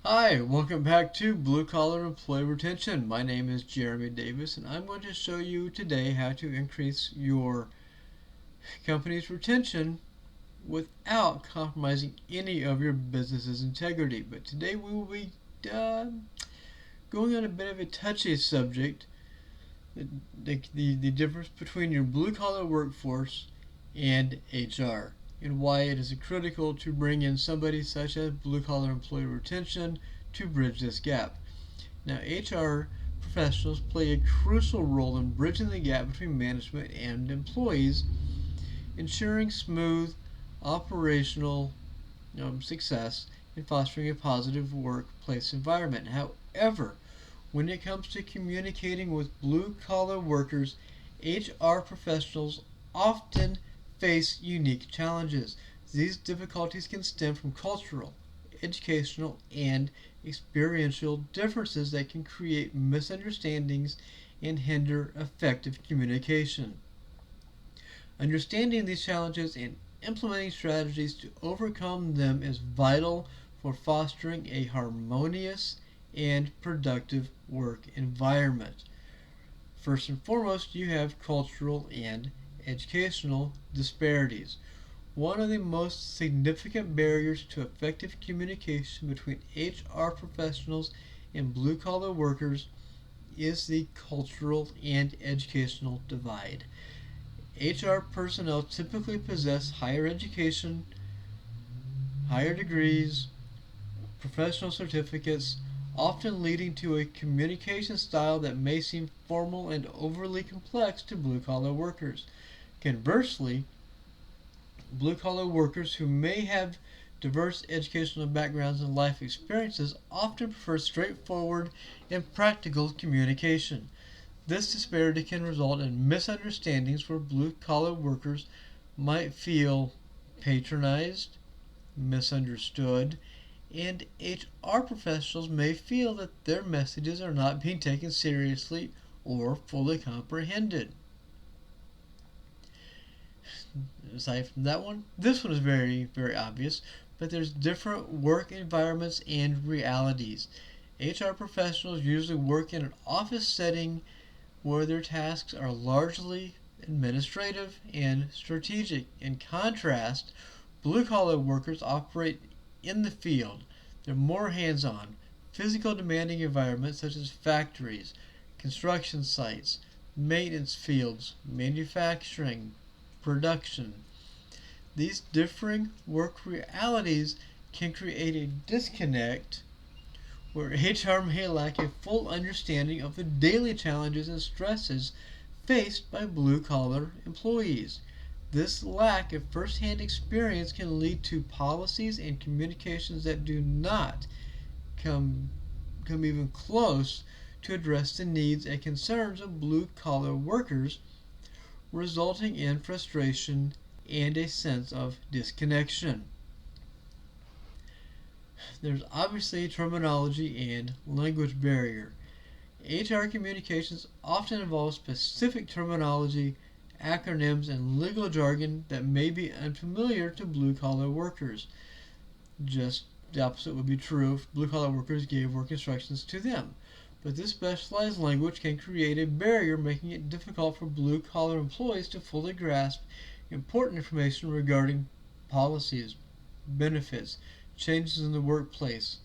Hi, welcome back to Blue Collar Employee Retention. My name is Jeremy Davis, and I'm going to show you today how to increase your company's retention without compromising any of your business's integrity. But today we will be going on a bit of a touchy subject, the difference between your blue collar workforce and HR, and why it is critical to bring in somebody such as blue collar employee retention to bridge this gap. Now, HR professionals play a crucial role in bridging the gap between management and employees, ensuring smooth operational success and fostering a positive workplace environment. However, when it comes to communicating with blue collar workers, HR professionals often face unique challenges. These difficulties can stem from cultural, educational, and experiential differences that can create misunderstandings and hinder effective communication. Understanding these challenges and implementing strategies to overcome them is vital for fostering a harmonious and productive work environment. First and foremost, you have cultural and educational disparities. One of the most significant barriers to effective communication between HR professionals and blue collar workers is the cultural and educational divide. HR personnel typically possess higher education, higher degrees, professional certificates, often leading to a communication style that may seem formal and overly complex to blue collar workers. Conversely, blue collar workers who may have diverse educational backgrounds and life experiences often prefer straightforward and practical communication. This disparity can result in misunderstandings where blue collar workers might feel patronized, misunderstood, and HR professionals may feel that their messages are not being taken seriously or fully comprehended. Aside from that one, this one is very, very obvious, but there's different work environments and realities. HR professionals usually work in an office setting where their tasks are largely administrative and strategic. In contrast, blue collar workers operate in the field. They're more hands on, physical demanding environments such as factories, construction sites, maintenance fields, manufacturing, production. These differing work realities can create a disconnect where HR may lack a full understanding of the daily challenges and stresses faced by blue collar employees. This lack of first hand experience can lead to policies and communications that do not come, come even close to address the needs and concerns of blue collar workers, resulting in frustration and a sense of disconnection. There's obviously a terminology and language barrier. HR communications often involve specific terminology, acronyms, and legal jargon that may be unfamiliar to blue collar workers. Just the opposite would be true if blue collar workers gave work instructions to them. But this specialized language can create a barrier, making it difficult for blue collar employees to fully grasp important information regarding policies, benefits, changes in the workplace.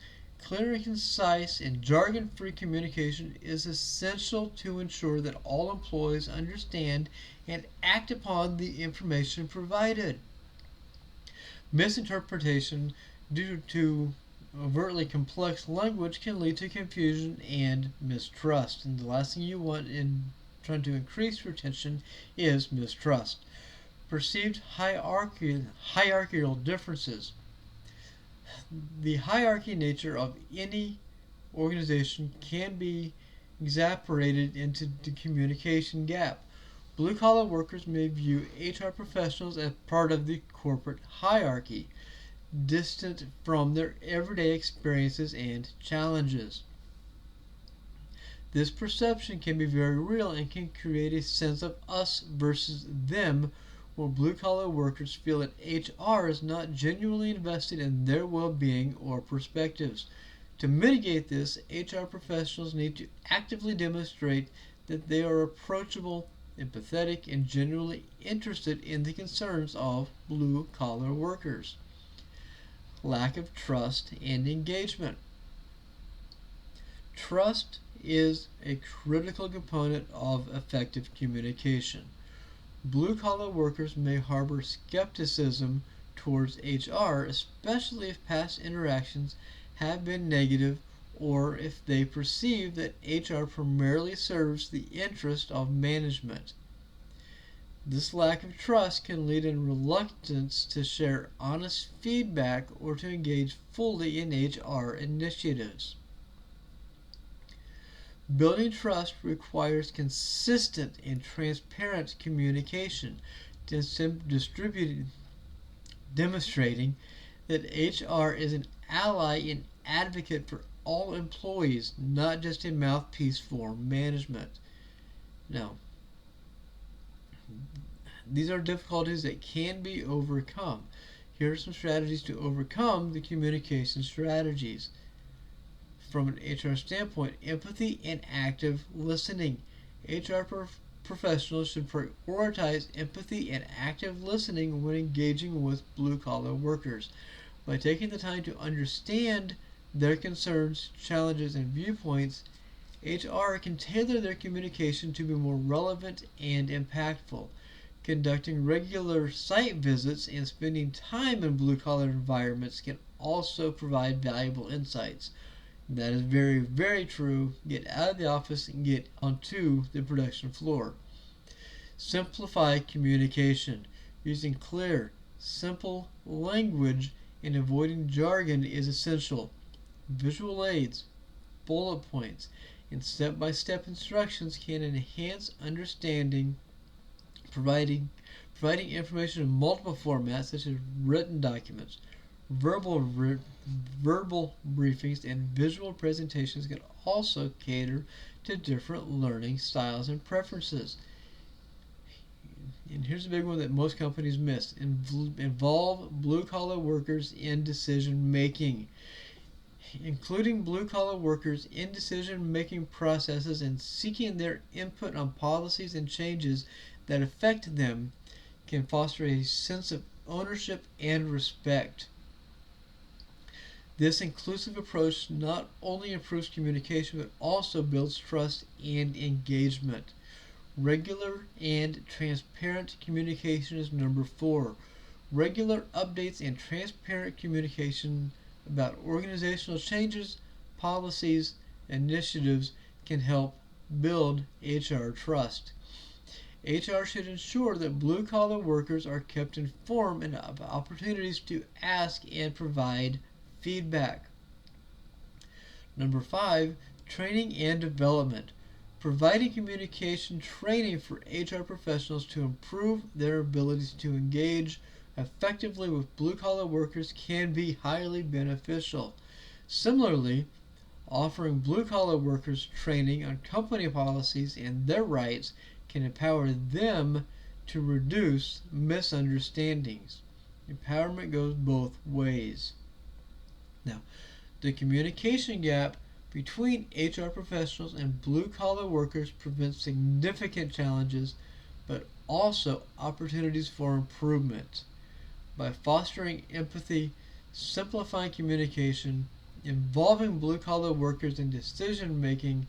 Clear and concise and jargon free communication is essential to ensure that all employees understand and act upon the information provided. Misinterpretation due to overtly complex language can lead to confusion and mistrust. And the last thing you want in trying to increase retention is mistrust. Perceived hierarchical differences. The hierarchy nature of any organization can be exasperated into the communication gap. Blue collar workers may view HR professionals as part of the corporate hierarchy, distant from their everyday experiences and challenges. This perception can be very real and can create a sense of us versus them, where blue collar workers feel that HR is not genuinely invested in their well being or perspectives. To mitigate this, HR professionals need to actively demonstrate that they are approachable, empathetic, and genuinely interested in the concerns of blue-collar workers. Lack of trust and engagement. Trust is a critical component of effective communication. Blue-collar workers may harbor skepticism towards HR, especially if past interactions have been negative or if they perceive that HR primarily serves the interest of management. This lack of trust can lead in reluctance to share honest feedback or to engage fully in HR initiatives. Building trust requires consistent and transparent communication, demonstrating that HR is an ally and advocate for all employees, not just a mouthpiece for management. Now, these are difficulties that can be overcome. Here are some strategies to overcome the communication strategies. From an HR standpoint, empathy and active listening. Professionals should prioritize empathy and active listening when engaging with blue-collar workers. By taking the time to understand their concerns, challenges, and viewpoints, HR can tailor their communication to be more relevant and impactful. Conducting regular site visits and spending time in blue-collar environments can also provide valuable insights. That is very, very true. Get out of the office and get onto the production floor. Simplify communication. Using clear, simple language and avoiding jargon is essential. Visual aids, bullet points, and step-by-step instructions can enhance understanding, providing information in multiple formats such as written documents. Verbal briefings and visual presentations can also cater to different learning styles and preferences. And here's a big one that most companies miss. Involve blue-collar workers in decision making. Including blue-collar workers in decision-making processes and seeking their input on policies and changes that affect them can foster a sense of ownership and respect. This inclusive approach not only improves communication but also builds trust and engagement. Regular and transparent communication is number 4. Regular updates and transparent communication about organizational changes, policies, initiatives can help build HR trust. HR should ensure that blue-collar workers are kept informed and of opportunities to ask and provide feedback. Number 5, training and development. Providing communication training for HR professionals to improve their abilities to engage effectively with blue-collar workers can be highly beneficial. Similarly, offering blue-collar workers training on company policies and their rights can empower them to reduce misunderstandings. Empowerment goes both ways. Now, the communication gap between HR professionals and blue-collar workers prevents significant challenges, but also opportunities for improvement. By fostering empathy, simplifying communication, involving blue-collar workers in decision-making,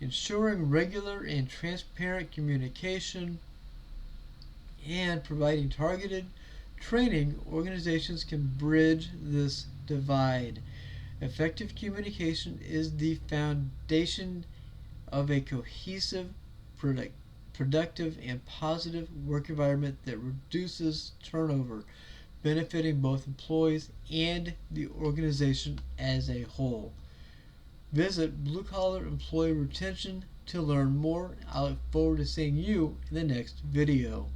ensuring regular and transparent communication, and providing targeted training, organizations can bridge this divide. Effective communication is the foundation of a cohesive, productive, and positive work environment that reduces turnover, benefiting both employees and the organization as a whole. Visit Blue Collar Employee Retention to learn more. I look forward to seeing you in the next video.